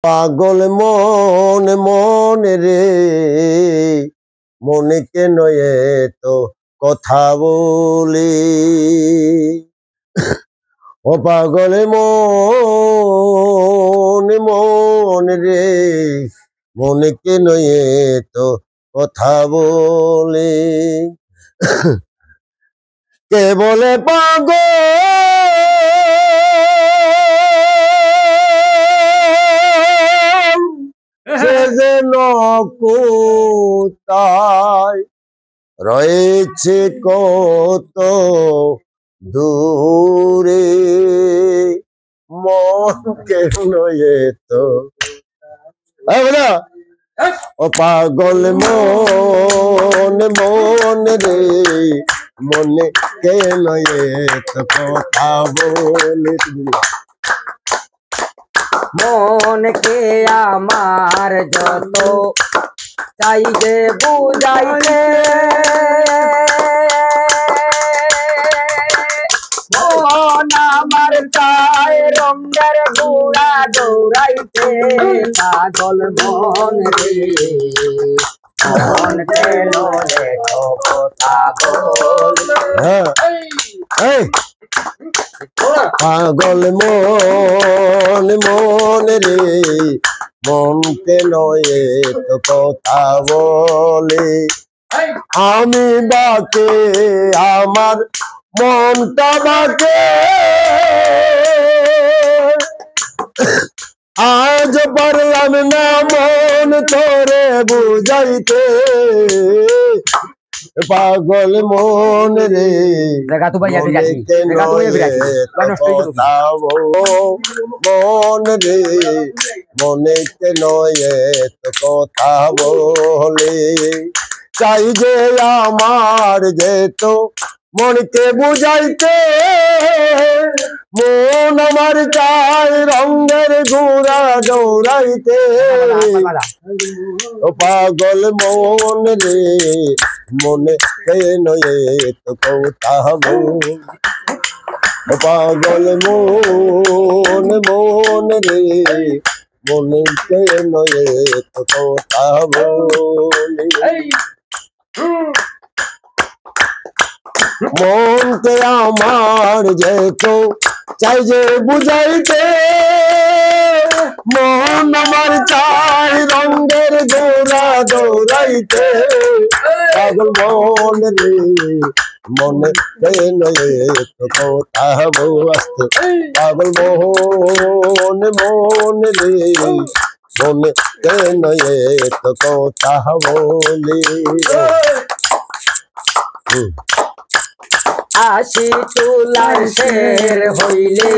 পাগল মন মন রে মনে কেন তো কথা বলি ও পাগল মন মন রে মনে কেন তো কথা বলি কে বলে পাগল যেন কোথায় রয়েছে কত দূরে মন কেন তো ও পাগল মন মন রে মনে কেন তো কথা বলে মন কে আমার যত চাই যে বুঝাইতে মন আমার চাই রঙের ঘোড়া দৌড়াইতে পাগল মন রে মন কেন তো কথা বল পাগল মন মন রে মন কেন তো কথা বলে আমি বাকে আমার মনটা বাকে আজ পারলাম না মন তোরে বুঝাইতে পাগল মন রে মন রে মনে কেন কথা বলে চাই যে আমার যেত মনকে বুঝাইতে মন আমার চাই রঙের ঘোড়া দৌড়াইতে পাগল মন রে মনে কেন তো কথা বলে পাগল মন মন রে মনে কেন তো কথা বলে মনকে আমার যেত চাই যে বুঝাইতে মন আমার চাই রঙের ঘোড়া দৌড়াইতে পাগল মন রে মনে কেন তো কথা বলতে পাগল মন মন রে মনে কেন তো কথা বলি আশি তুলার শের হইলে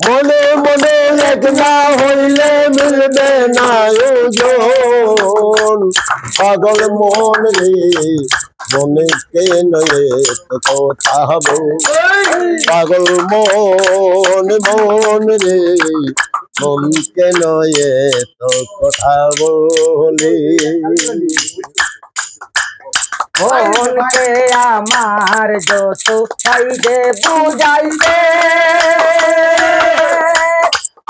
মনে মনে একলা হইলে মিলবে না ওজন পাগল মন রে মনে কেন তো কথা পাগল মন মন রে মন কেন তো কথা বলি মনকে আমার যত চাই যে বুঝাইতে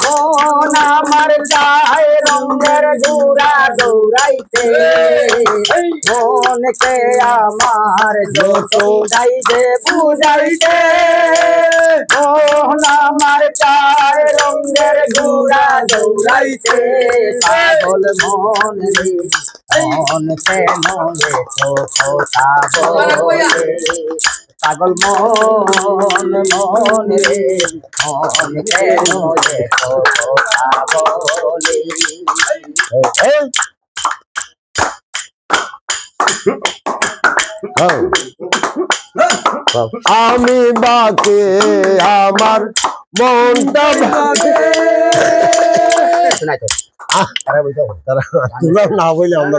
মন আমার চাই রঙের ঘোড়া দৌড়াইতে মনকে আমার যত চাই যে বুঝাইতে মন আমার চাই রঙের ঘোড়া দৌড়াইতে পাগল মন রে মন কেন তো কথা বলে পাগল মন মন রে মন কেন তো কথা বলে আমি বাকে আমার মনটা বাকে তারা না বললে আমরা